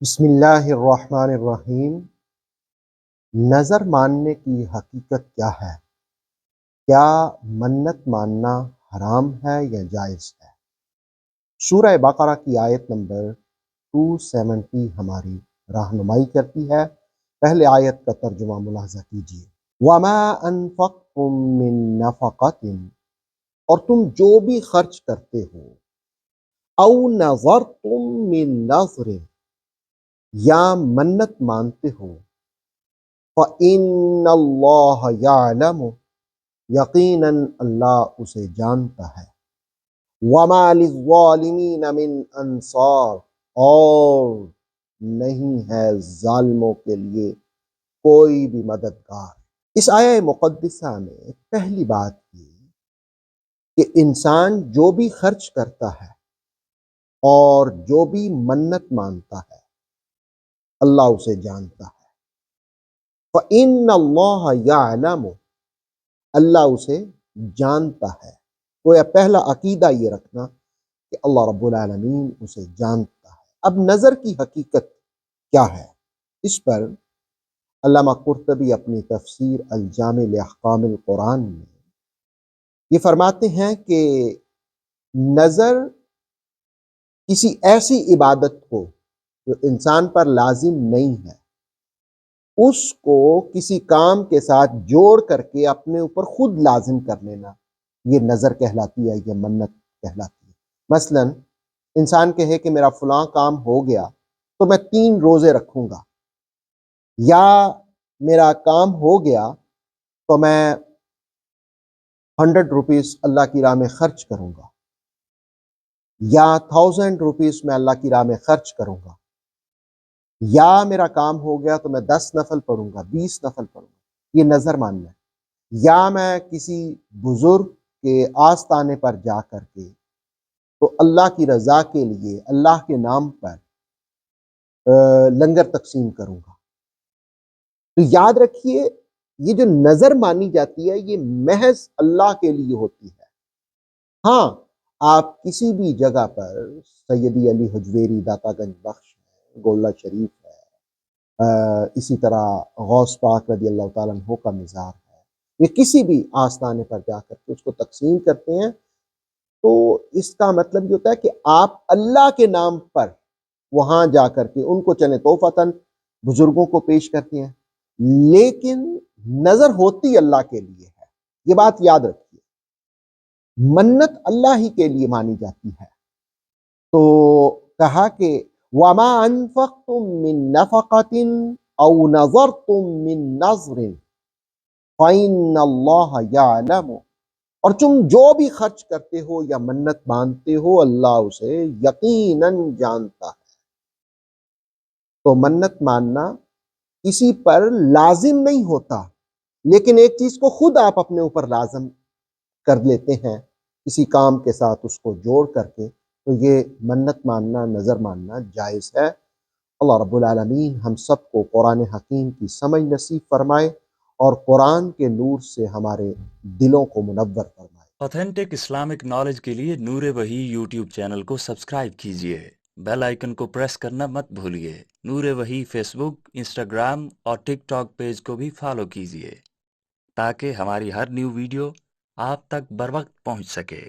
بسم اللہ الرحمن الرحیم۔ نظر ماننے کی حقیقت کیا ہے؟ کیا منت ماننا حرام ہے یا جائز ہے؟ سورہ بقرہ کی آیت نمبر 270 ہماری رہنمائی کرتی ہے۔ پہلے آیت کا ترجمہ ملاحظہ کیجیے۔ وَمَا أَنفَقْتُم مِّن نَفَقَةٍ، اور تم جو بھی خرچ کرتے ہو، أَوْ نَظَرْتُم مِّن نَظْرٍ، یا منت مانتے ہو، فَإِنَّ اللَّهَ يَعْلَمُ، یقیناً اللہ اسے جانتا ہے۔ وَمَا لِلظَّالِمِينَ مِنْ أَنصَارٍ، اور نہیں ہے ظالموں کے لیے کوئی بھی مددگار۔ اس آیہ مقدسہ میں پہلی بات یہ کہ انسان جو بھی خرچ کرتا ہے اور جو بھی منت مانتا ہے، اللہ اسے جانتا ہے۔ فَإِنَّ اللَّهَ يَعْلَمُ، اللہ اسے جانتا ہے۔ گویا پہلا عقیدہ یہ رکھنا کہ اللہ رب العالمین اسے جانتا ہے۔ اب نظر کی حقیقت کیا ہے؟ اس پر علامہ قرطبی اپنی تفسیر الجامع لاحکام القرآن میں یہ فرماتے ہیں کہ نظر کسی ایسی عبادت کو جو انسان پر لازم نہیں ہے، اس کو کسی کام کے ساتھ جوڑ کر کے اپنے اوپر خود لازم کر لینا، یہ نظر کہلاتی ہے، یہ منت کہلاتی ہے۔ مثلا انسان کہے کہ میرا فلاں کام ہو گیا تو میں 3 روزے رکھوں گا، یا میرا کام ہو گیا تو میں 100 روپیز اللہ کی راہ میں خرچ کروں گا، یا 1000 روپیز میں اللہ کی راہ میں خرچ کروں گا، یا میرا کام ہو گیا تو میں 10 نفل پڑھوں گا، 20 نفل پڑھوں گا۔ یہ نظر ماننا ہے۔ یا میں کسی بزرگ کے آستانے پر جا کر کے تو اللہ کی رضا کے لیے اللہ کے نام پر لنگر تقسیم کروں گا۔ تو یاد رکھیے، یہ جو نظر مانی جاتی ہے یہ محض اللہ کے لیے ہوتی ہے۔ ہاں، آپ کسی بھی جگہ پر سیدی علی حجویری داتا گنج بخش ہے، گولہ شریف ہے، اسی طرح غوث پاک رضی اللہ تعالیٰ عنہ کا مزار ہے، یہ کسی بھی آستانے پر جا کر کے اس کو تقسیم کرتے ہیں، تو اس کا مطلب یہ ہوتا ہے کہ آپ اللہ کے نام پر وہاں جا کر کے ان کو چلیں توفتاً بزرگوں کو پیش کرتے ہیں، لیکن نظر ہوتی اللہ کے لیے ہے۔ یہ بات یاد رکھیے، منت اللہ ہی کے لیے مانی جاتی ہے۔ تو کہا کہ وَمَا أَنفَقْتُم مِّن نَفَقَةٍ أَوْ نَظَرْتُم مِّن نَظْرٍ فَإِنَّ اللَّهَ يَعْلَمُ، اور تم جو بھی خرچ کرتے ہو یا منت مانتے ہو، اللہ اسے یقیناً جانتا ہے۔ تو منت ماننا کسی پر لازم نہیں ہوتا، لیکن ایک چیز کو خود آپ اپنے اوپر لازم کر لیتے ہیں کسی کام کے ساتھ اس کو جوڑ کر کے، تو یہ منت ماننا، نظر ماننا جائز ہے۔ اللہ رب العالمین ہم سب کو قرآن حکیم کی سمجھ نصیب فرمائے اور قرآن کے نور سے ہمارے دلوں کو منور فرمائے۔ اوتھینٹک اسلامک نالج کے لیے نور وحی یوٹیوب چینل کو سبسکرائب کیجیے، بیل آئیکن کو پریس کرنا مت بھولیے۔ نور وحی فیس بک، انسٹاگرام اور ٹک ٹاک پیج کو بھی فالو کیجیے تاکہ ہماری ہر نیو ویڈیو آپ تک بر وقت پہنچ سکے۔